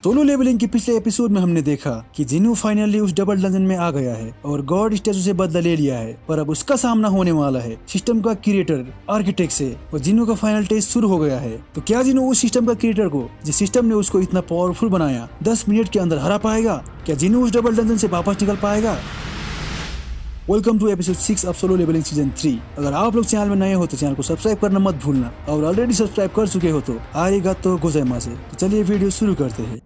Solo levelling के पिछले episode में हमने देखा कि जिनू फाइनली उस डबल डंजन में आ गया है और गॉड स्टेचू से बदला ले लिया है, पर अब उसका सामना होने वाला है सिस्टम का क्रिएटर आर्किटेक्ट से और जिनू का फाइनल टेस्ट शुरू हो गया है। तो क्या जिनू उस सिस्टम का क्रिएटर को, जिस सिस्टम ने उसको इतना पावरफुल बनाया, 10 मिनट के अंदर हरा पाएगा? क्या जिनू उस डबल डंजन से वापस निकल पाएगा? Welcome to episode 6 of solo leveling season 3। अगर आप लोग चैनल में नए हो तो चैनल को सब्सक्राइब करना मत भूलना, और ऑलरेडी सब्सक्राइब कर चुके हो तो आएगा तो गोज़ाइमासे। तो चलिए वीडियो शुरू करते हैं।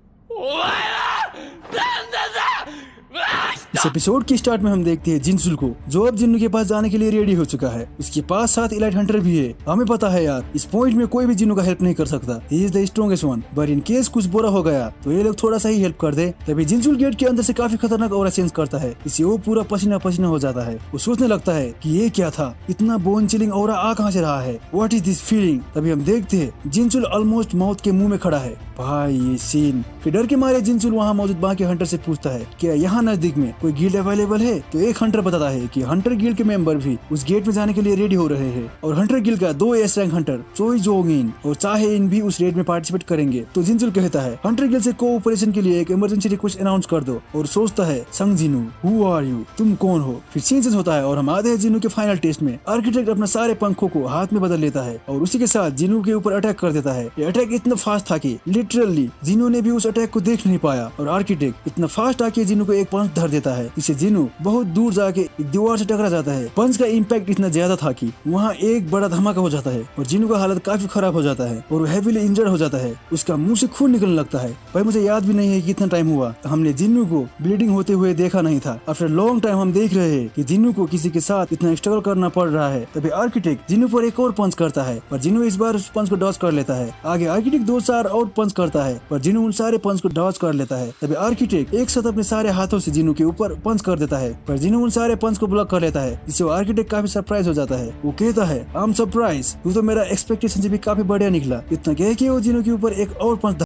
इस एपिसोड के स्टार्ट में हम देखते हैं जिनसुल को, जो अब जिन्नू के पास जाने के लिए रेडी हो चुका है। उसके पास 7 इलाइट हंटर भी है। हमें पता है यार, इस पॉइंट में कोई भी जिन्नू का हेल्प नहीं कर सकता। He is the strongest one, but in case कुछ बुरा हो गया तो ये लोग थोड़ा सा ही हेल्प कर दे। तभी जिनसुल गेट के अंदर से काफी खतरनाक ऑरा चेंज करता है। इससे वो पूरा पसीना पसीना हो जाता है। वो सोचने लगता है कि ये क्या था, इतना बोन चिलिंग ऑरा आ कहाँ से रहा है, व्हाट इज दिस फीलिंग। तभी हम देखते हैं जिनसुल ऑलमोस्ट मौत के मुंह में खड़ा है। भाई ये सीन, फिर डर के मारे जिनसुल वहाँ मौजूद बाकी हंटर से पूछता है क्या यहाँ नजदीक में कोई गिल्ड अवेलेबल है। तो एक हंटर बताता है कि हंटर गिल्ड के मेंबर भी उस गेट में जाने के लिए रेडी हो रहे हैं, और हंटर गिल्ड का 2 एस रैंक हंटर चोई जोंगिन और चाहे इन भी उस रेड में पार्टिसिपेट करेंगे। तो जिनसुल कहता है हंटर गिल्ड से कोऑपरेशन के लिए एक इमरजेंसी रिक्वेस्ट अनाउंस कर दो, और सोचता है संग जिनू, हु आर यू, तुम कौन हो। फिर सीन चेंज होता है और हम आते हैं जिनू के फाइनल टेस्ट में। आर्किटेक्ट अपना सारे पंखों को हाथ में बदल लेता है और उसी के साथ जिनू के ऊपर अटैक कर देता है। ये अटैक इतना फास्ट था कि लिटरली जिनू ने भी उस अटैक को देख नहीं पाया, और आर्किटेक्ट इतना फास्ट आके जिनू को एक पंच धर देता है, जिससे जिनू बहुत दूर जाके एक दीवार से टकरा जाता है। पंच का इम्पैक्ट इतना ज्यादा था कि वहाँ एक बड़ा धमाका हो जाता है और जिनू का हालत काफी खराब हो जाता है और वो हेवीली इंजर्ड हो जाता है। उसका मुंह से खून निकलने लगता है। भाई मुझे याद भी नहीं है कितना टाइम हुआ हमने जिनू को ब्लीडिंग होते हुए देखा नहीं था। आफ्टर लॉन्ग टाइम हम देख रहे हैं कि जिनू को किसी के साथ इतना स्ट्रगल करना पड़ रहा है। तभी आर्किटेक्ट जिनू पर एक और पंच करता है, पर जिनू इस बार उस पंच को डॉज कर लेता है। आगे आर्किटेक्ट 2-4 और पंच करता है, पर जिनू उन सारे पंच को डॉज कर लेता है। तभी आर्किटेक्ट एक साथ अपने सारे हाथों से जिनू के ऊपर पंच कर देता है, पर जिनू उन सारे पंच को ब्लॉक कर लेता है, जिससे वो आर्किटेक्ट काफी सरप्राइज हो जाता है। वो कहता है आई एम सरप्राइज, तू तो मेरा एक्सपेक्टेशन से भी काफी बढ़िया निकला। इतना कह के वो जिनू के ऊपर एक और पंच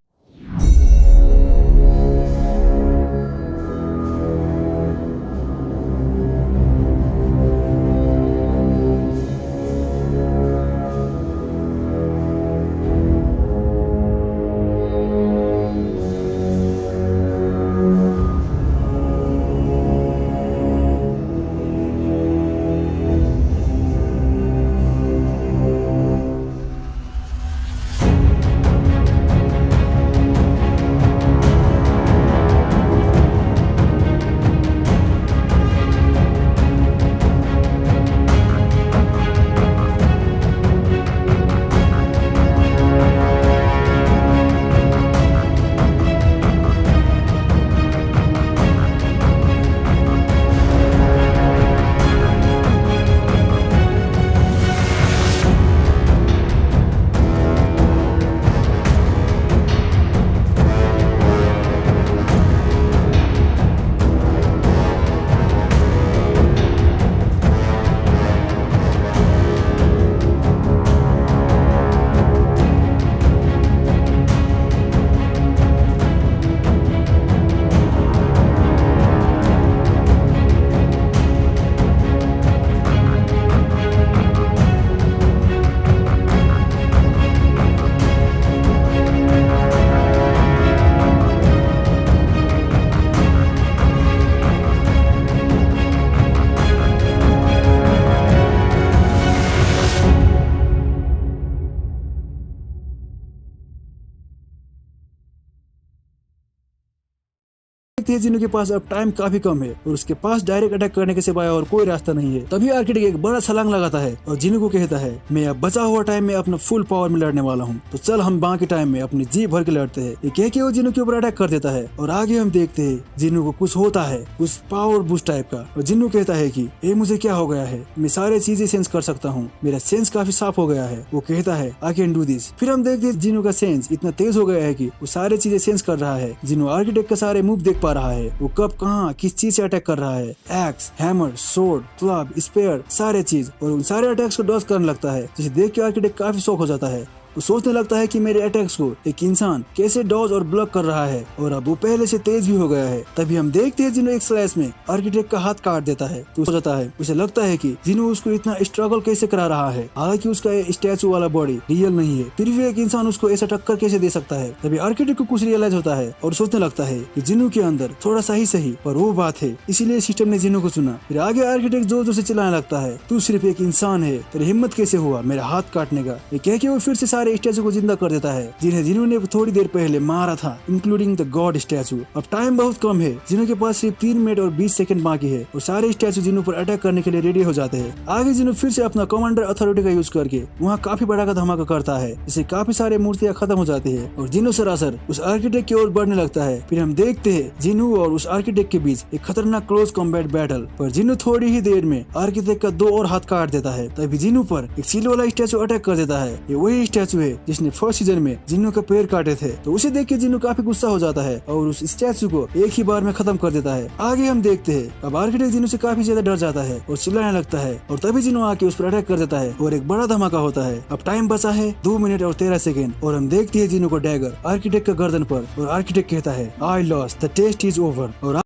जिनू के पास अब टाइम काफी कम है और उसके पास डायरेक्ट अटैक करने के सिवाय और कोई रास्ता नहीं है। तभी आर्किटेक्ट एक बड़ा छलांग लगाता है और जिनू को कहता है मैं अब बचा हुआ टाइम में अपना फुल पावर में लड़ने वाला हूँ, तो चल हम बाकी टाइम में अपनी जी भर के लड़ते हैं। ये कह के वो जिनू के ऊपर अटैक कर देता है और आगे हम देखते हैं जिनू को कुछ होता है, कुछ पावर बूस्ट टाइप का। और जिनू कहता है कि ये मुझे क्या हो गया है, मैं सारे चीजें सेंस कर सकता हूँ, मेरा सेंस काफी साफ हो गया है। वो कहता है आई कैन डू दिस। फिर हम देखते हैं जिनू का सेंस इतना तेज हो गया है कि वो सारे चीजें सेंस कर रहा है। जिनू आर्किटेक्ट का सारे मूव देख पा रहा है, वो कब कहाँ किस चीज से अटैक कर रहा है। Axe, hammer, sword, club, spear, सारे चीज, और उन सारे अटैक्स को डॉज करने लगता है, जिसे देख के आर्किटेक्ट काफी शॉक हो जाता है। वो सोचने लगता है कि मेरे अटैक्स को एक इंसान कैसे डॉज और ब्लॉक कर रहा है और अब वो पहले से तेज भी हो गया है। तभी हम देखते हैं जिनो एक स्लैश में आर्किटेक्ट का हाथ काट देता है। तो हो जाता है, उसे लगता है कि जिनो उसको इतना स्ट्रगल कैसे करा रहा है, हालांकि उसका ये स्टैचू वाला बॉडी रियल नहीं है, फिर भी एक इंसान उसको ऐसा टक्कर कैसे दे सकता है। तभी आर्किटेक्ट को कुछ रियलाइज होता है और सोचने लगता है कि जिनो के अंदर थोड़ा सा ही सही पर वो बात है, इसीलिए सिस्टम ने जिनो को चुना। फिर आगे आर्किटेक्ट जोर जोर से चिल्लाने लगता है, तू सिर्फ एक इंसान है, तेरी हिम्मत कैसे हुआ मेरा हाथ काटने का। ये कह के वो फिर से सारे स्टैचू को जिंदा कर देता है जिन्हें जिनो ने थोड़ी देर पहले मारा था, इंक्लूडिंग द गॉड स्टैचू। अब टाइम बहुत कम है, जिनो के पास सिर्फ 3 मिनट और 20 सेकंड बाकी है और सारे स्टैचू जिनो पर अटैक करने के लिए रेडी हो जाते हैं। आगे जिनो फिर से अपना कमांडर अथॉरिटी का यूज करके वहाँ काफी बड़ा का धमाका करता है, जिससे काफी सारे मूर्तियां खत्म हो जाती है और जिनो सरासर उस आर्किटेक्ट की ओर बढ़ने लगता है। फिर हम देखते हैं जिनो और उस आर्किटेक्ट के बीच एक खतरनाक क्लोज कॉम्बैट बैटल, पर जिनो थोड़ी ही देर में आर्किटेक्ट का 2 और हाथ काट देता है। तभी जिनो पर एक सील वाला स्टैचू अटैक कर देता है। ये वही स्टैचू है जिसने फर्स्ट सीजन में जिनो का पैर काटे थे। तो उसे देख के जिनो काफी गुस्सा हो जाता है और उस स्टैचू को एक ही बार में खत्म कर देता है। आगे हम देखते हैं अब आर्किटेक्ट जिनो से काफी ज्यादा डर जाता है और चिल्लाने लगता है और तभी जिनो आके उस पर अटैक कर देता है और एक बड़ा धमाका होता है। अब टाइम बचा है 2 मिनट और 13 सेकंड और हम देखते हैं जिनो को डैगर आर्किटेक्ट का गर्दन पर और आर्किटेक्ट कहता है I lost the test is over और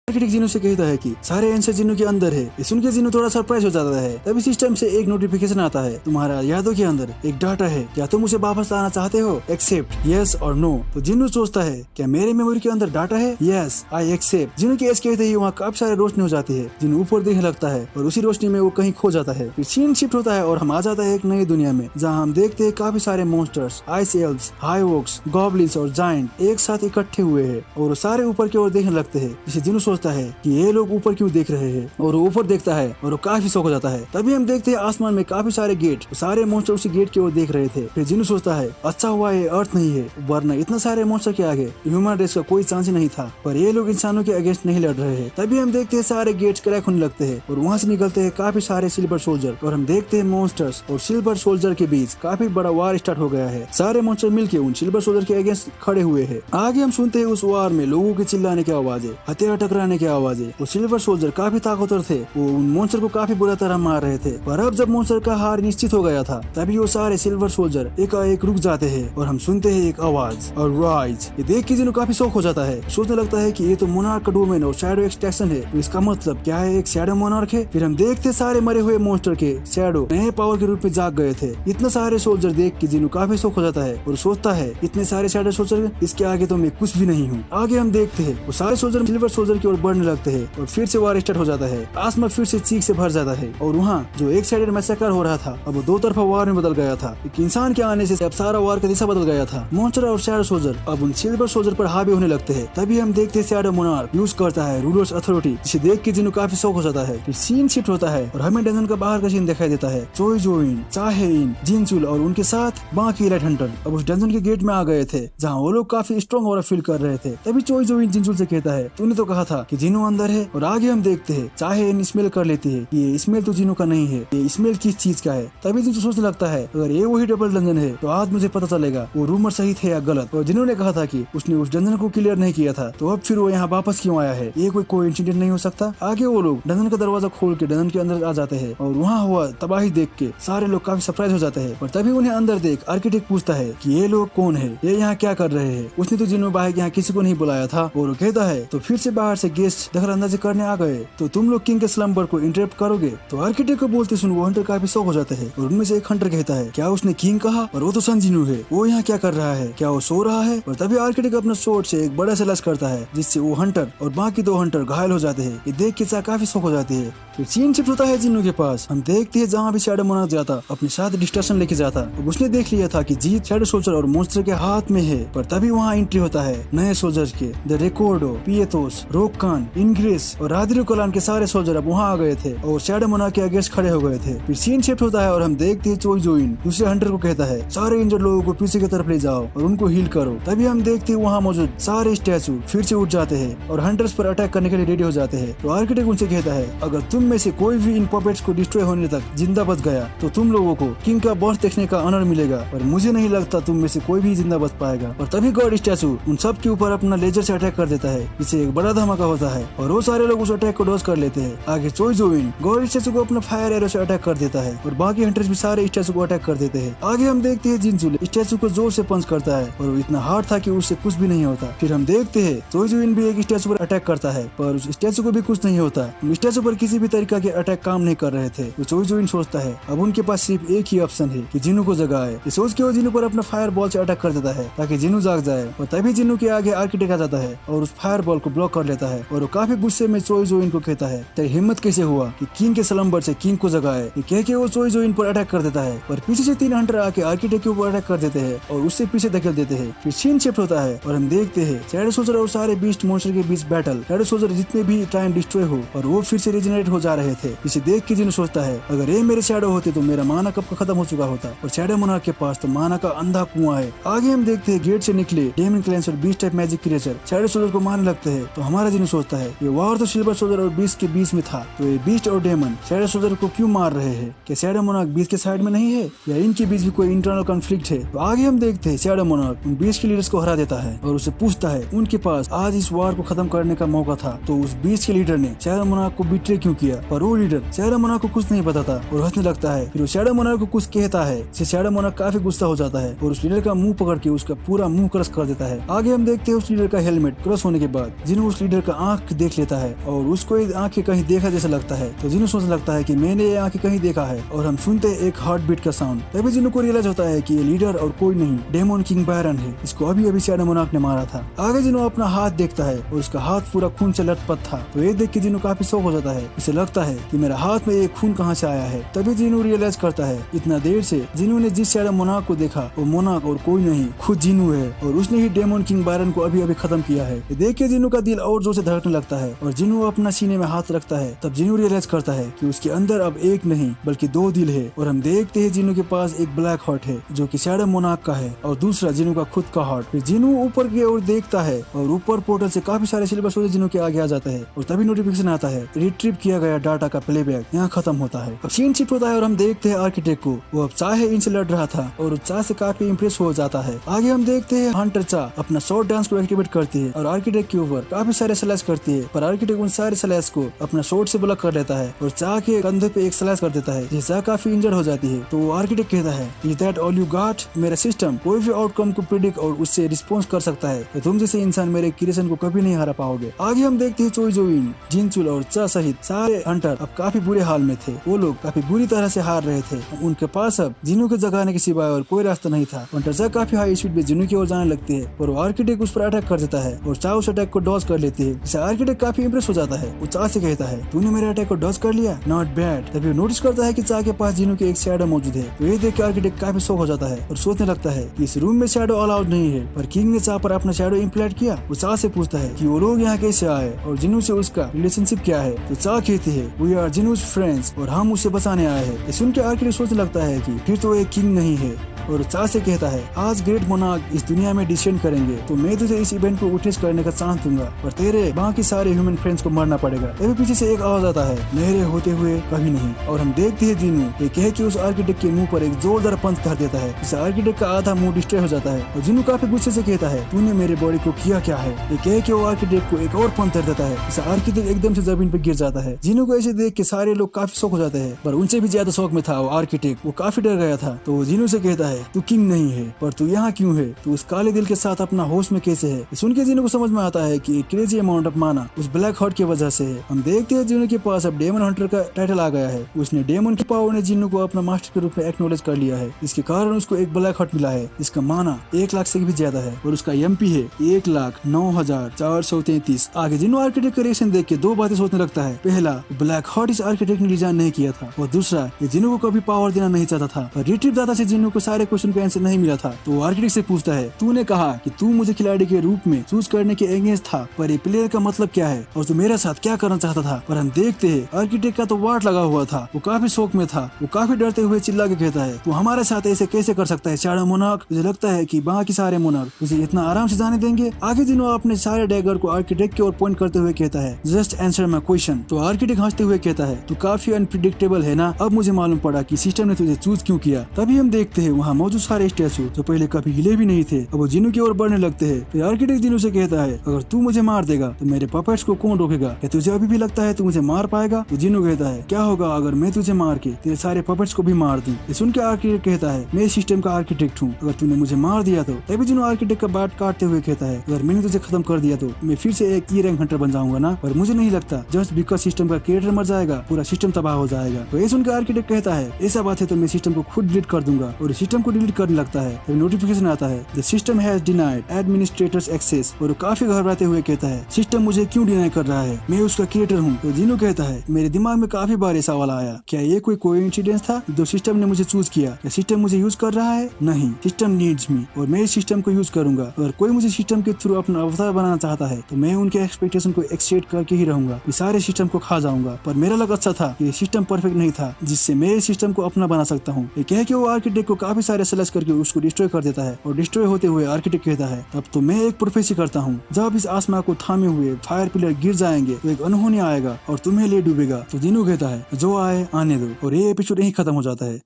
आर्किटेक्ट जिनो से कहता है कि सारे आंसर जिनो के अंदर है। ये सुन के जिनो थोड़ा सरप्राइज हो जाता है। तभी सिस्टम से एक नोटिफिकेशन आता है, तुम्हारा यादों के अंदर एक डाटा है, क्या तुम उसे वापस लाना चाहते हो, एक्सेप्ट यस और नो। तो जिनो सोचता है क्या मेरे मेमोरी के अंदर डाटा है, यस आई एक्सेप्ट। जिनो की एस कहते ही वहाँ काफी सारे रोशनी हो जाती है। जिनो ऊपर देखने लगता है और उसी रोशनी में वो कहीं खो जाता है। फिर सीन शिफ्ट होता है और हम आ जाता है एक नई दुनिया में, जहाँ हम देखते हैं काफी सारे monsters, ice elves, high orcs, goblins और जायंट एक साथ इकट्ठे हुए हैं और वो सारे ऊपर की ओर देखने लगते हैं। जिसे जिनो सोचता है कि ये लोग ऊपर क्यों देख रहे हैं और वो ऊपर देखता है और वो काफी शौक हो जाता है। तभी हम देखते हैं आसमान में काफी सारे गेट, सारे मॉन्स्टर उसी गेट की ओर देख रहे थे। फिर जिनो सोचता है अच्छा हुआ ये अर्थ नहीं है, वरना इतना सारे मॉन्स्टर के आगे ह्यूमन रेस का कोई चांस ही नहीं था। पर ये लोग इंसानों के अगेंस्ट नहीं लड़ रहे हैं। तभी हम देखते हैं सारे गेट्स क्रैक होने लगते हैं और वहाँ से निकलते हैं काफी सारे सिल्वर सोल्जर और हम देखते हैं मॉन्स्टर्स और सिल्वर सोल्जर के बीच काफी बड़ा वार स्टार्ट हो गया है। सारे मॉन्स्टर मिलके उन सिल्वर सोल्जर के अगेंस्ट खड़े हुए हैं। आगे हम सुनते हैं उस वार में लोगों के चिल्लाने की आवाजें, हथियार टकराने की आवाजें और सिल्वर सोल्जर काफी ताकतवर थे, वो उन मॉन्स्टर को काफी बुरा तरह मार रहे थे। पर अब जब मॉन्स्टर का हार निश्चित हो गया था, तभी वो सारे सिल्वर सोल्जर एकाएक रुक जाते हैं और हम सुनते हैं एक आवाज और राइज। ये देख के जिनो काफी शौक हो जाता है, सोचने लगता है कि ये तो मोनार्क का डोमेन और शैडो एक्सट्रैक्शन है। तो इसका मतलब क्या है, एक शैडो मोनार्क है। फिर हम देखते सारे मरे हुए मॉन्स्टर के शैडो नए पावर के रूप में जाग गए थे। इतने सारे सोल्जर देख के जिनो काफी शौक हो जाता है और सोचता है इतने सारे शैडो सोल्जर, इसके आगे तो मैं कुछ भी नहीं हूँ। आगे हम देखते हैं वो सारे सोल्जर सिल्वर सोल्जर की ओर बढ़ने लगते हैं और फिर से वार स्टार्ट हो जाता है। आसमान फिर से चीख से भर जाता है और वहाँ जो एक साइडेड मैसेकर हो रहा था, अब वो 2 तरफा वार में बदल गया था। एक इंसान के आने से अब सारा वार का दिशा बदल गया था। मॉन्स्टर और शैडो सोल्जर अब उन सिल्वर सोल्जर पर हावी होने लगते हैं। तभी हम देखते हैं शैडो मोनार्क यूज करता है रूलर्स अथॉरिटी, जिसे देख के जिनो काफी शौक हो जाता है। फिर सीन शिफ्ट होता है और हमें डंजन का बाहर का सीन दिखाई देता है। चोई जोइन, चाहेइन, जिनचुल और उनके साथ बाकी इलाइट हंटर अब उस डंजन के गेट में आ गए थे, जहाँ वो लोग काफी स्ट्रॉन्ग और फील कर रहे थे। तभी चोई जोइन जिनचुल से कहता है, तूने तो कहा था कि जिनो अंदर है। और आगे हम देखते हैं चाहेइन स्मेल कर लेती है, ये स्मेल तो जिनो का नहीं है, ये स्मेल किस चीज का है। तभी जिनो सोचने लगता है अगर ये वही डबल डंजन है तो आज मुझे पता चलेगा वो रूमर सही थे या गलत। और जिन्होंने कहा था कि उसने उस डंजन को क्लियर नहीं किया था, तो अब फिर वो यहाँ वापस क्यों आया है, ये कोई कोइंसिडेंस नहीं हो सकता। आगे वो लोग डंजन का दरवाजा खोल के डंजन के अंदर आ जाते हैं और वहाँ हुआ तबाही देख के सारे लोग काफी सरप्राइज हो जाते हैं। और तभी उन्हें अंदर देख आर्किटेक्ट पूछता है कि ये लोग कौन है, ये यहाँ क्या कर रहे हैं। उसने तो जिनो बाहर यहाँ किसी को नहीं बुलाया था। और वो कहता है तो फिर से बाहर से गेस्ट दखल अंदाजी करने आ गए, तो तुम लोग किंग के स्लम्बर को इंटरप्ट करोगे। तो आर्किटेक्ट को बोलते सुन वो हंटर काफी शौक हो जाते हैं और उनमें से एक हंटर कहता है क्या उसने किंग कहा, और वो तो सन जिनो है, वो यहाँ क्या कर रहा है, क्या वो सो रहा है। और तभी आर्किटेक्ट अपना शॉट से एक बड़ा स्लैश करता है, जिससे वो हंटर और बाकी 2 हंटर घायल हो जाते हैं। ये देख के काफी शौक हो जाती है। फिर सीन शिफ्ट होता है जिनो के पास। हम देखते हैं जहाँ भी शैडो मोनार्क जाता अपने साथ डिस्ट्रक्शन लेके जाता। अब उसने देख लिया था कि जीत शैडो सोल्जर और मॉन्स्टर के हाथ में है। पर तभी वहाँ एंट्री होता है नए सोल्जर के, द रिकॉर्डो, पिएथोस, रोकान, इंग्रेस और राद्रियो कलान के सारे सोल्जर अब वहाँ आ गए थे और शैडो मोनार्क के अगेंस्ट खड़े हो गए थे। फिर सीन शिफ्ट होता है और हम देखते हैं चोई जोइन दूसरे हंटर को कहता है सारे इंजर्ड लोगों को पीछे की तरफ ले जाओ और उनको हील करो। तभी हम देखते हैं वहाँ मौजूद सारे स्टैचू फिर से उठ जाते हैं और हंटर्स पर अटैक करने के लिए रेडी हो जाते हैं। तो आर्किटेक्ट उनसे कहता है अगर तुम में से कोई भी इन पपेट्स को डिस्ट्रॉय होने तक जिंदा बच गया तो तुम लोगों को किंग का बर्थ देखने का ऑनर मिलेगा, और मुझे नहीं लगता तुम में से कोई भी जिंदा बच पाएगा। और तभी गॉड स्टैचू उन सब के ऊपर अपना लेजर से अटैक कर देता है, जिससे एक बड़ा धमाका होता होता है और वो सारे लोग उस अटैक को डॉज कर लेते हैं। आगे चोई जोविन गॉड स्टैचू को अपना फायर एरो से अटैक कर देता है और बाकी हंटर्स भी सारे स्टैचू को अटैक कर देते हैं। आगे हम देखते हैं जिनचुल स्टैचू को जोर से पंच करता है और वो इतना हार्ड था कि उससे कुछ भी नहीं होता। फिर हम देखते हैं चोई जोविन भी एक स्टैचू पर अटैक करता है पर उस स्टैचू को भी कुछ नहीं होता। स्टैचू पर किसी भी तरीका के अटैक काम नहीं कर रहे थे। तो चोई जोविन सोचता है अब उनके पास सिर्फ एक ही ऑप्शन है कि जिनू को जगाए। ये सोच के वो जिनू पर अपना फायर बॉल से अटैक कर देता है ताकि जिनू जाग जाए और तभी जिनू के आगे आर्किटेक्ट आ जाता है और उस फायर बॉल को ब्लॉक कर लेता है और वो काफी गुस्से में चोई जोविन को कहता है तेरी हिम्मत कैसे हुआ कि किंग के स्लम्बर से किंग को जगाए। ये कह के वो चोई जोविन पर अटैक कर देता है और पीछे से 3 हंटर आके आर्किटेक्ट के ऊपर अटैक कर देते हैं और उससे पीछे धकेल देते हैं। फिर सीन शिफ्ट होता है और हम देखते हैं शैडो सोल्जर और सारे बीस्ट मॉन्स्टर के बीच बैटल। शैडो सोल्जर जितने भी टाइम डिस्ट्रॉय हो और वो फिर से रिजनरेट हो जा रहे थे। इसे देख के जिन्हों सोचता है अगर ये मेरे शैडो होते तो मेरा माना कब का खत्म हो चुका होता और शैडो मोनार्क के पास तो माना का अंधा कुआं है। आगे हम देखते हैं गेट से निकले डेमन क्लेंस और beast type magic creature shadow soldier को मारने लगते हैं। तो हमारा जिन्हों सोचता है ये वॉर तो सिल्वर सोल्जर और बीस्ट के बीच में था तो ये बीस्ट और डेमन शैडो सोल्जर को क्यों मार रहे हैं? क्या शैडो मोनार्क बीस्ट के साइड में नहीं है या इनके बीच भी कोई इंटरनल कॉन्फ्लिक्ट है? तो आगे हम देखते हैं शैडो मोनार्क उन बीस्ट के लीडर्स को हरा देता है और उसे पूछता है उनके पास आज इस वॉर को खत्म करने का मौका था तो उस बीस्ट के लीडर ने शैडो मोनार्क को बिट्रे क्यों किया? पर वो लीडर शैडो मोनार्क को कुछ नहीं पता था और हंसने लगता है। फिर वो शैडो मोनार्क को कुछ कहता है जिससे शैडो मोनार्क काफी गुस्सा हो जाता है और उस लीडर का मुंह पकड़ के उसका पूरा मुंह क्रश कर देता है। आगे हम देखते हैं उस लीडर का हेलमेट क्रश होने के बाद जिन्हों उस लीडर का आंख देख लेता है और उसको आंखें कहीं देखा जैसा लगता है। तो जिन्हों सोचने लगता है कि मैंने ये आंखें कहीं देखा है और हम सुनते हैं एक हार्ट बीट का साउंड। तभी जिन्हों को रियलाइज होता है कि ये लीडर और कोई नहीं डेमन किंग बायरन है, इसको अभी अभी शैडो मोनार्क ने मारा था। आगे जिन्हों अपना हाथ देखता है और उसका हाथ पूरा खून से लथपथ था। तो ये देख के जिन्हों काफी शौक हो जाता है। इसे लगता है कि मेरा हाथ में ये खून कहाँ से आया है। तभी जिन्हों रियलाइज करता है इतना देर से जिन्हों ने जिस शैडो मोनार्क को देखा वो मोनार्क और कोई नहीं खुद जिन्हों है और उसने ही डेमन किंग बायरन को अभी अभी खत्म किया है। ये देख के जिन्हों का दिल और जोर से धड़कने लगता है और जिन्हों अपना सीने में हाथ रखता है। तब जिन्हों रियलाइज करता है कि उसके अंदर अब एक नहीं बल्कि 2 दिल है और हम देखते हैं जिन्हों के पास एक ब्लैक हार्ट है जो कि शैडो मोनार्क का है और दूसरा जिन्हों का खुद का हार्ट। फिर जिन्हों ऊपर की ओर देखता है और ऊपर पोर्टल से काफी सारे सिल्वर सोल्जर जिन्हों के आगे आ जाता है और तभी नोटिफिकेशन आता है रिट्रीव किया गया डाटा का प्लेबैक यहाँ खत्म होता है। अब सीन शिफ्ट होता है और हम देखते हैं आर्किटेक्ट को। वो अब चाहे इनसे लड़ रहा था और चाह से काफी इम्प्रेस हो जाता है। आगे हम देखते हैं हंटर चाह अपना शॉर्ट डांस को एक्टिवेट करती है और आर्किटेक्ट के ऊपर काफी सारे स्लैश करती है पर आर्किटेक्ट उन सारे स्लैश को अपना शॉर्ट से ब्लॉक कर लेता है और चाह के कंधे पे एक स्लैश कर देता है जिससे चाह काफी इंजर्ड हो जाती है। तो वो आर्किटेक्ट कहता है is that all you got? मेरा सिस्टम कोई भी आउटकम को प्रिडिक्ट और उससे रिस्पॉन्स कर सकता है तो तुम जैसे इंसान मेरे क्रिएशन को कभी नहीं हरा पाओगे। आगे हम देखते हैं चोई जोविन जिनचुल और चाह सहित सारे हंटर अब काफी बुरे हाल में थे। वो लोग काफी बुरी तरह से हार रहे थे। उनके पास अब जिन्हों के जगाने के सिवाय और कोई रास्ता नहीं था। हंटर चाह काफी हाई स्पीड में जिन्हों की ओर जाने लगती है और वो आर्किटेक्ट उस पर अटैक कर देता है और चाह उस अटैक को डॉज कर लेती है। इससे आर्किटेक्ट काफी इंप्रेस हो जाता है। वो चाह से कहता है तूने मेरे अटैक को डॉज कर लिया, नॉट बैड। तभी नोटिस करता है कि चाह के पास जिन्हों की एक शैडो मौजूद है। तो ये देख के आर्किटेक्ट काफी शौक हो जाता है और सोचने लगता है कि इस रूम में शैडो अलाउड नहीं है पर किंग ने चाह पर अपना शैडो इम्प्लांट किया। वो चाह से पूछता है कि वो लोग यहाँ कैसे आए और जिन्हों से उसका रिलेशनशिप क्या है। तो चाह कहती है वी आर जिन्हों's फ्रेंड्स और हम उसे बचाने आए हैं। ये सुन के आर्किटेक्ट सोचने लगता है कि फिर तो एक किंग नहीं है और चाह से कहता है आज ग्रेट मोनार्क इस दुनिया में डिसेंड करेंगे तो मैं तुझे इस इवेंट को विटनेस करने का चांस दूंगा और तेरे बाकी सारे ह्यूमन फ्रेंड्स को मरना पड़ेगा। तभी पीछे से एक आवाज आता है मेरे होते हुए कभी नहीं। और हम देखते हैं जिन्हों ये कह के उस आर्किटेक्ट के मुंह पर एक जोरदार पंच कर देता है। इस आर्किटेक्ट का आधा मुंह डिस्ट्रॉय हो जाता है और जिन्हों काफी गुस्से से कहता है तूने मेरे बॉडी को किया क्या है। ये कह के वो आर्किटेक्ट को एक और पंच कर देता है। इस आर्किटेक्ट एकदम से जमीन पर गिर जाता है। जिन्हों को ऐसे देख के सारे लोग काफी शौक हो जाते हैं पर उनसे भी ज्यादा शौक में था वो आर्किटेक्ट। वो काफी डर गया था तो वो जिन्हों से कहता है तू किंग नहीं है पर तू यहाँ क्यों है, तू उस काले दिल के साथ अपना होश में कैसे है। सुन के जिन्हों को समझ में आता है कि एक क्रेजी अमाउंट ऑफ माना उस ब्लैक हार्ट की वजह से है। हम देखते हैं जिन्हों के पास अब डेमन हंटर का टाइटल आ गया है। उसने डेमन की पावर ने जिन्हों को अपना मास्टर के रूप में एक्नॉलेज कर लिया है। इसके कारण उसको एक ब्लैक हार्ट मिला है जिसका माना 1 लाख से भी ज्यादा है और उसका एमपी है 1,09,433। आगे जिन्हों आर्किटेक्ट का रिएक्शन देख के 2 बातें सोचने लगता है। पहला, ब्लैक हार्ट इस आर्किटेक्ट ने डिजाइन नहीं किया था और दूसरा, ये जिन्हों को कभी पावर देना नहीं चाहता था पर रिट्रीव दाता से जिन्हों को सारे क्वेश्चन का आंसर नहीं मिला था। तो आर्किटेक्ट से पूछता है तूने कहा कि तू मुझे खिलाड़ी के रूप में चूज करने के अगेंस्ट था पर ये प्लेयर का मतलब क्या है और तू मेरे साथ क्या करना चाहता था। पर हम देखते हैं आर्किटेक्ट का तो वाट लगा हुआ था। वो काफी शौक में था। वो काफी डरते हुए चिल्ला के कहता है तू हमारे साथ ऐसे कैसे कर सकता है शैडो मोनार्क। मुझे लगता है कि बाकी सारे मोनार्क तुझे इतना आराम से जाने देंगे। आगे जिन्हों अपने सारे डैगर को आर्किटेक्ट की ओर पॉइंट करते हुए कहता है जस्ट आंसर माय क्वेश्चन। तो आर्किटेक्ट हंसते हुए कहता है तू काफी अनप्रिडिक्टेबल है ना, अब मुझे मालूम पड़ा कि सिस्टम ने तुझे चूज क्यों किया। तभी हम देखते हैं वहाँ वहाँ मौजूद सारे स्टैचू जो पहले कभी हिले भी नहीं थे अब वो जिन्नू की ओर बढ़ने लगते हैं। फिर आर्किटेक्ट जिन्नू से कहता है अगर तू मुझे मार देगा तो मेरे पपेट्स को कौन रोकेगा? क्या तुझे अभी भी लगता है तू मुझे मार पाएगा? तो जिन्नू कहता है क्या होगा अगर मैं तुझे मार के तेरे सारे पपेट्स को भी मार दूं? ये सुन के आर्किटेक्ट कहता है मैं सिस्टम का आर्किटेक्ट हूँ, अगर तूने मुझे मार दिया तो। तभी जिन्नू आर्किटेक्ट का बात काटते हुए कहता है अगर मैंने तुझे खत्म कर दिया तो मैं फिर से एक ई रैंक हंटर बन जाऊंगा ना, पर मुझे नहीं लगता। जस्ट बिकॉज सिस्टम का क्रिएटर मर जाएगा पूरा सिस्टम तबाह हो जाएगा। तो ये सुनकर आर्किटेक्ट कहता है ऐसा बात है तो मैं सिस्टम को खुद डिलीट कर दूंगा, और सिस्टम को डिलीट करने लगता है तो नोटिफिकेशन आता है the system has denied administrators access, और काफी घबराते हुए कहता है सिस्टम मुझे क्यों डिनाई कर रहा है, मैं उसका क्रिएटर हूँ। तो जिन्नू कहता है मेरे दिमाग में काफी बार ये सवाल आया, क्या ये कोई कोइंसिडेंस था जो सिस्टम ने मुझे चूज किया? क्या सिस्टम मुझे यूज कर रहा है? नहीं, सिस्टम नीड्स मी और मैं इस सिस्टम को यूज करूंगा। अगर कोई मुझे सिस्टम के थ्रू अपना अवतार बनाना चाहता है तो मैं उनके एक्सपेक्टेशन को एक्सेप्ट करके ही रहूंगा, मैं सारे सिस्टम को खा जाऊंगा। पर मेरा लग अच्छा था कि सिस्टम परफेक्ट नहीं था जिससे मैं इस सिस्टम को अपना बना सकता हूँ। ये कह के वो आर्किटेक्ट को काफी सारे सेलेक्ट करके उसको डिस्ट्रॉय कर देता है, और डिस्ट्रॉय होते हुए आर्किटेक्ट कहता है तब तो मैं एक प्रोफेसी करता हूँ, जब इस आसमां को थामे हुए फायर पिलर गिर जाएंगे तो एक अनहोनी आएगा और तुम्हें ले डूबेगा। तो जिन्नू कहता है जो आए आने दो, और ये एपिसोड यहीं खत्म हो जाता है।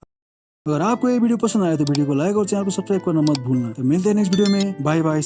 अगर आपको ये वीडियो पसंद आया तो वीडियो को लाइक और चैनल को सब्सक्राइब करना मत भूलना। तो मिलते हैं नेक्स्ट वीडियो में, बाय बाय।